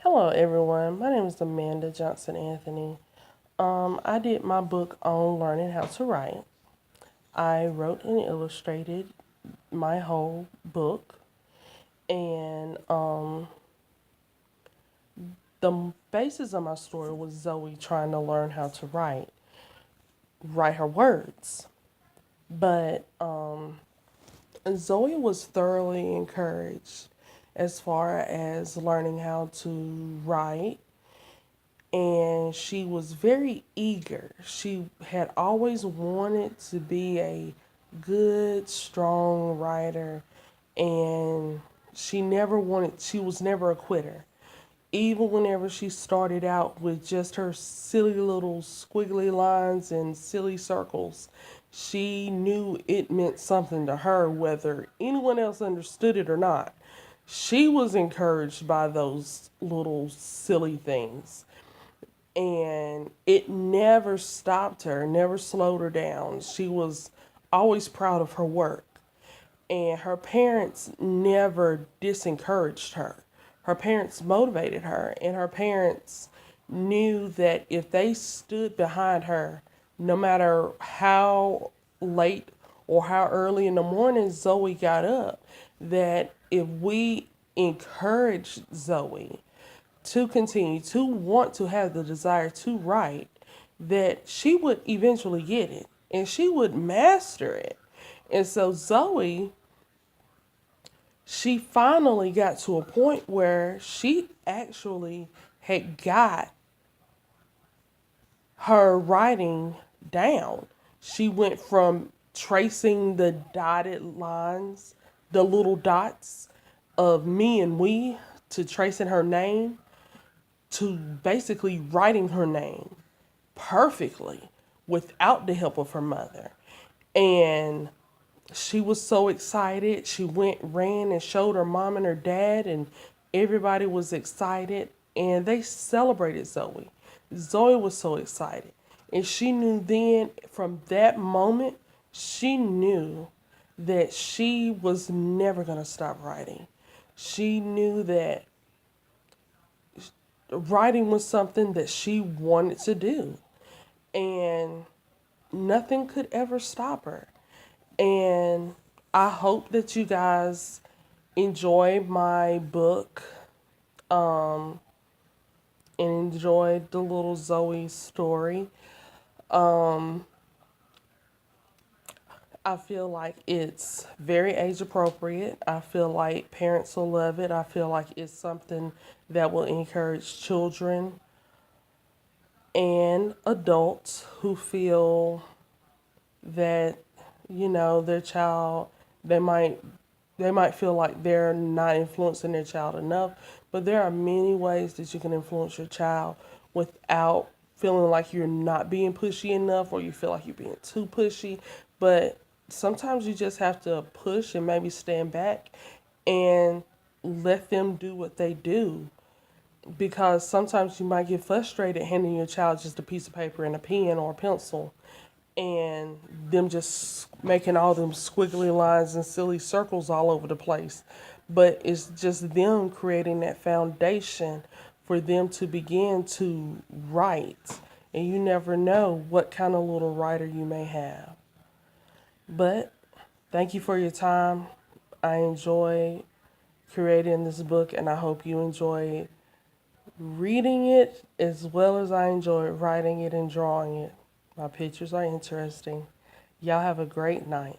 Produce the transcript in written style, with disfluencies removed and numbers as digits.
Hello, everyone. My name is Amanda Johnson Anthony. I did my book on learning how to write. I wrote and illustrated my whole book, and the basis of my story was Zoe trying to learn how to write her words. But Zoe was thoroughly encouraged as far as learning how to write, and she was very eager. She had always wanted to be a good, strong writer, and she was never a quitter. Even whenever she started out with just her silly little squiggly lines and silly circles, she knew it meant something to her, whether anyone else understood it or not. She was encouraged by those little silly things, and it never stopped her, never slowed her down. She was always proud of her work, and her parents never disencouraged her. Her parents motivated her, and her parents knew that if they stood behind her, no matter how late or how early in the morning Zoe got up, that if we encouraged Zoe to continue to want to have the desire to write, that she would eventually get it and she would master it. And so Zoe, she finally got to a point where she actually had got her writing down. She went from tracing the dotted lines, the little dots of me and we, to tracing her name, to basically writing her name perfectly without the help of her mother. And she was so excited. She went, ran, and showed her mom and her dad, and everybody was excited. And they celebrated Zoe. Zoe was so excited. And she knew then, from that moment, she knew that she was never going to stop writing. She knew that writing was something that she wanted to do, and nothing could ever stop her. And I hope that you guys enjoy my book, um, and enjoy the little Zoe story. Um, I feel like it's very age appropriate. I feel like parents will love it. I feel like it's something that will encourage children and adults who feel that, their child, they might they might feel like they're not influencing their child enough, but there are many ways that you can influence your child without feeling like you're not being pushy enough, or you feel like you're being too pushy. But sometimes you just have to push and maybe stand back and let them do what they do, because sometimes you might get frustrated handing your child just a piece of paper and a pen or a pencil, and them just making all them squiggly lines and silly circles all over the place. But it's just them creating that foundation for them to begin to write. And you never know what kind of little writer you may have. But thank you for your time. I enjoy creating this book, and I hope you enjoy reading it as well as I enjoy writing it and drawing it. My pictures are interesting. Y'all have a great night.